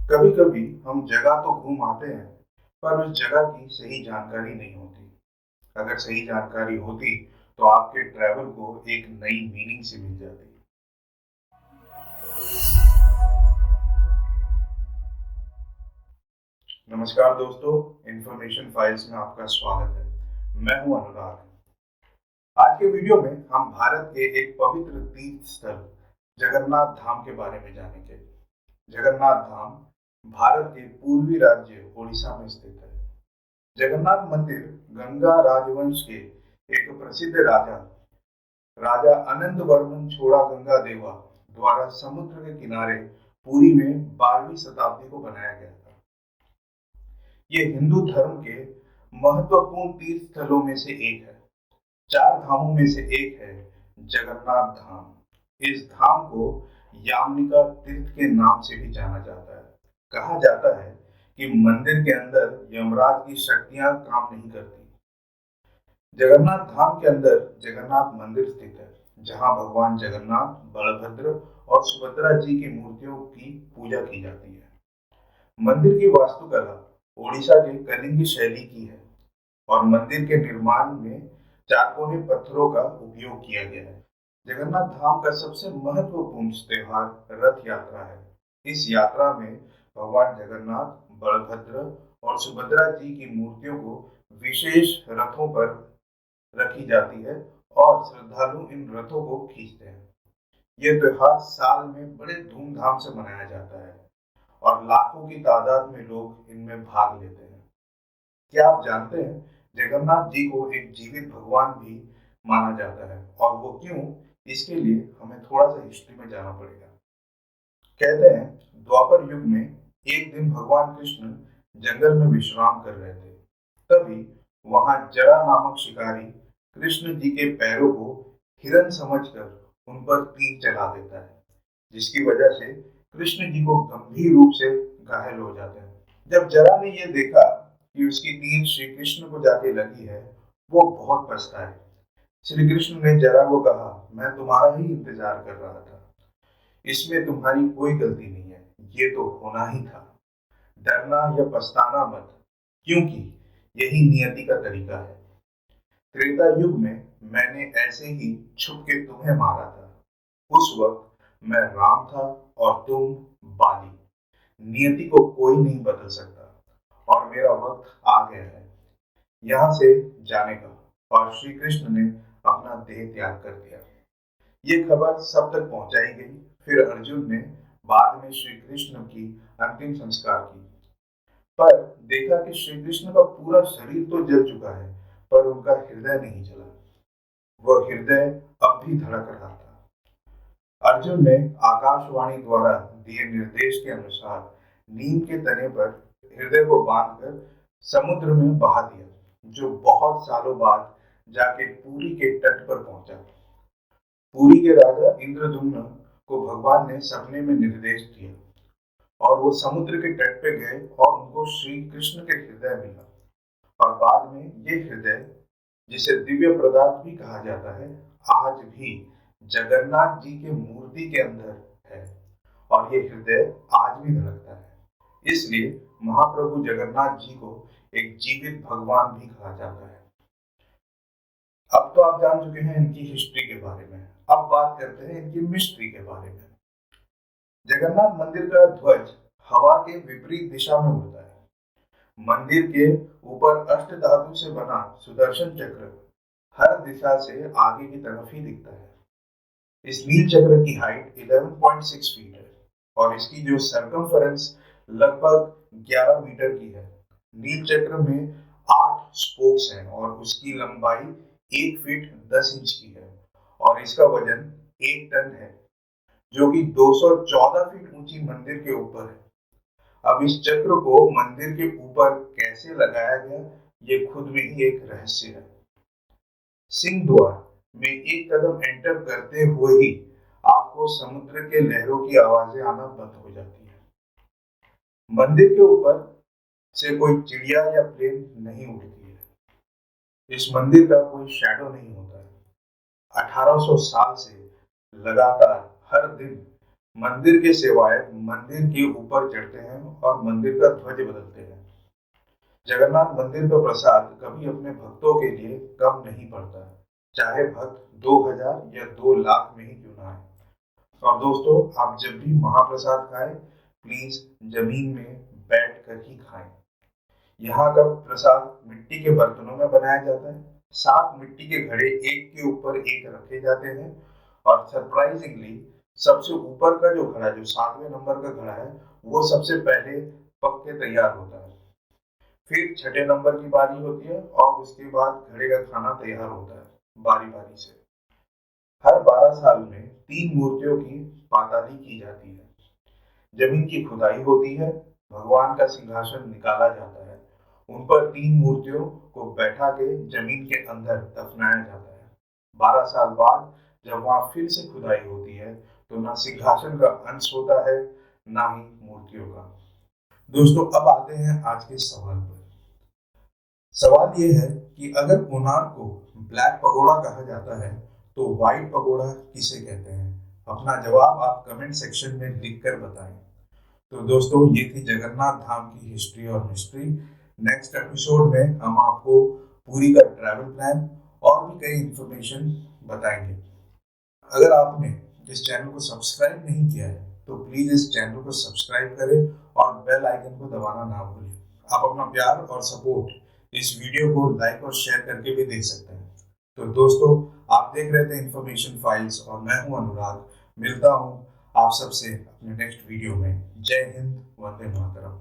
कभी कभी हम जगह तो घूम आते हैं, पर उस जगह की सही जानकारी नहीं होती। अगर सही जानकारी होती तो आपके ट्रैवल को एक नई मीनिंग से मिल जाती। नमस्कार दोस्तों, इंफॉर्मेशन फाइल्स में आपका स्वागत है। मैं हूं अनुराग। आज के वीडियो में हम भारत के एक पवित्र तीर्थ स्थल जगन्नाथ धाम के बारे में जानेंगे। जगन्नाथ धाम भारत के पूर्वी राज्य ओडिशा में स्थित है। जगन्नाथ मंदिर गंगा राजवंश के एक प्रसिद्ध राजा राजा अनंत वर्मन छोड़ा गंगा देवा द्वारा समुद्र के किनारे पुरी में 12वीं शताब्दी को बनाया गया था। ये हिंदू धर्म के महत्वपूर्ण तीर्थ स्थलों में से एक है। चार धामों में से एक है जगन्नाथ धाम। इस धाम को यामनिका तीर्थ के नाम से भी जाना जाता है। कहा जाता है कि मंदिर के अंदर यमराज की शक्तियां काम नहीं करती। जगन्नाथ धाम के अंदर जगन्नाथ मंदिर स्थित है, जहां भगवान जगन्नाथ, बलभद्र और सुभद्रा जी की मूर्तियों की पूजा की जाती है। मंदिर की वास्तुकला ओडिशा के कलिंग शैली की है और मंदिर के निर्माण में चारकोने पत्थरों का उपयोग किया गया है। जगन्नाथ धाम का सबसे महत्वपूर्ण त्योहार रथ यात्रा है। इस यात्रा में भगवान जगन्नाथ, बलभद्र और सुभद्रा जी की मूर्तियों को विशेष रथों पर रखी जाती है और श्रद्धालु इन रथों को खींचते हैं। यह त्योहार साल में बड़े धूमधाम से मनाया जाता है और लाखों की तादाद में लोग इनमें भाग लेते हैं। क्या आप जानते हैं जगन्नाथ जी को एक जीवित भगवान भी माना जाता है, और वो क्यों? इसके लिए हमें थोड़ा सा हिस्ट्री में जाना पड़ेगा। कहते हैं द्वापर युग में एक दिन भगवान कृष्ण जंगल में विश्राम कर रहे थे। तभी वहां जरा नामक शिकारी कृष्ण जी के पैरों को हिरन समझकर उन पर तीर चला देता है, जिसकी वजह से कृष्ण जी को गंभीर रूप से घायल हो जाते हैं। जब जरा ने यह देखा कि उसकी तीर श्री कृष्ण को जाके लगी है, वो बहुत पछताए। श्री कृष्ण ने जरा को कहा, मैं तुम्हारा ही इंतजार कर रहा था। इसमें तुम्हारी कोई गलती नहीं है, ये तो होना ही था। डरना या पछताना मत, क्योंकि यही नियति का तरीका है। त्रेता युग में मैंने ऐसे ही छुप के तुम्हें मारा था। उस वक्त मैं राम था और तुम बाली। नियति को कोई नहीं बदल सकता और मेरा वक्त आ गया है यहाँ से जाने का। और श्री कृष्ण ने अपना देह त्याग कर दिया। ये खबर सब तक पहुंचाई गई। फिर अर्जुन ने बाद में श्री कृष्ण की अंतिम संस्कार की, पर देखा कि श्री कृष्ण का पूरा शरीर तो जल चुका है, पर उनका हृदय नहीं जला। वह हृदय अब भी धड़क रहा था। अर्जुन ने आकाशवाणी द्वारा दिए निर्देश के अनुसार नीम के तने पर हृदय को बांधकर समुद्र में बहा दिया, जो बहुत सालों बाद जाके पुरी के तट पर पहुंचा। पुरी के राजा इंद्रदुम्न को भगवान ने सपने में निर्देश दिया और वो समुद्र के तट पे गए और उनको श्री कृष्ण के हृदय मिला। और बाद में ये हृदय, जिसे दिव्य पदार्थ भी कहा जाता है, आज भी जगन्नाथ जी के मूर्ति के अंदर है और ये हृदय आज भी धड़कता है। इसलिए महाप्रभु जगन्नाथ जी को एक जीवित भगवान भी कहा जाता है। अब तो आप जान चुके हैं इनकी हिस्ट्री के बारे में। अब बात करते हैं इनकी मिस्ट्री के बारे में। जगन्नाथ मंदिर का ध्वज हवा के विपरीत दिशा में उड़ता है। मंदिर के ऊपर अष्ट धातु से बना सुदर्शन चक्र हर दिशा से आगे की तरफ ही दिखता है। इस नील चक्र की हाइट 11.6 फीट है और इसकी जो सरकमफेरेंस लगभग 11 मीटर की है। नील चक्र में 8 स्पोक्स हैं और उसकी लंबाई 1 फीट 10 इंच की है और इसका वजन 1 टन है, जो कि 214 फीट ऊंची मंदिर के ऊपर है। अब इस चक्र को मंदिर के ऊपर कैसे लगाया गया, ये खुद में ही एक रहस्य है। सिंह द्वार में एक कदम एंटर करते हुए ही आपको समुद्र के लहरों की आवाजें आना बंद हो जाती है। मंदिर के ऊपर से कोई चिड़िया या प्लेन नहीं उड़ती है। इस मंदिर का कोई शैडो नहीं होता है। 1800 साल से लगातार हर दिन मंदिर के सेवायत मंदिर के ऊपर चढ़ते हैं और मंदिर का ध्वज बदलते हैं। जगन्नाथ मंदिर का प्रसाद कभी अपने भक्तों के लिए कम नहीं पड़ता, चाहे भक्त 2000 या 2 लाख में ही क्यों ना आए। और दोस्तों, आप जब भी महाप्रसाद खाएं, प्लीज जमीन में बैठ कर ही खाएं। यहाँ का प्रसाद मिट्टी के बर्तनों में बनाया जाता है। 7 मिट्टी के घड़े एक के ऊपर एक रखे जाते हैं और सरप्राइजिंगली सबसे ऊपर का जो घड़ा, जो 7वें नंबर का घड़ा है, वो सबसे पहले पक के तैयार होता है। फिर छठे नंबर की बारी होती है और उसके बाद घड़े का खाना तैयार होता है बारी बारी से। हर 12 साल में 3 मूर्तियों की पाताली की जाती है। जमीन की खुदाई होती है, भगवान का सिंहासन निकाला जाता है, उन पर 3 मूर्तियों को बैठा के जमीन के अंदर दफनाया जाता है। 12 साल बाद जब वहां फिर से खुदाई होती है तो ना सिंहासन का अंश होता है, ना ही मूर्तियों का। दोस्तों, अब आते हैं आज के सवाल पर। सवाल ये है कि अगर कोणार्क को ब्लैक पगोड़ा कहा जाता है तो व्हाइट पगोड़ा किसे कहते हैं? अपना जवाब आप कमेंट सेक्शन में लिखकर बताएं। तो दोस्तों, ये थी जगन्नाथ धाम की हिस्ट्री और मिस्ट्री। नेक्स्ट एपिसोड में हम आपको पूरी का ट्रैवल प्लान और भी कई इंफॉर्मेशन बताएंगे। अगर आपने इस चैनल को सब्सक्राइब नहीं किया है तो प्लीज इस चैनल को सब्सक्राइब करें और बेल आइकन को दबाना ना भूलें। आप अपना प्यार और सपोर्ट इस वीडियो को लाइक और शेयर करके भी दे सकते हैं। तो दोस्तों, आप देख रहे थे इंफॉर्मेशन फाइल्स और मैं हूं अनुराग। मिलता हूं आप सबसे अपने नेक्स्ट वीडियो में। जय हिंद, वंदे मातरम।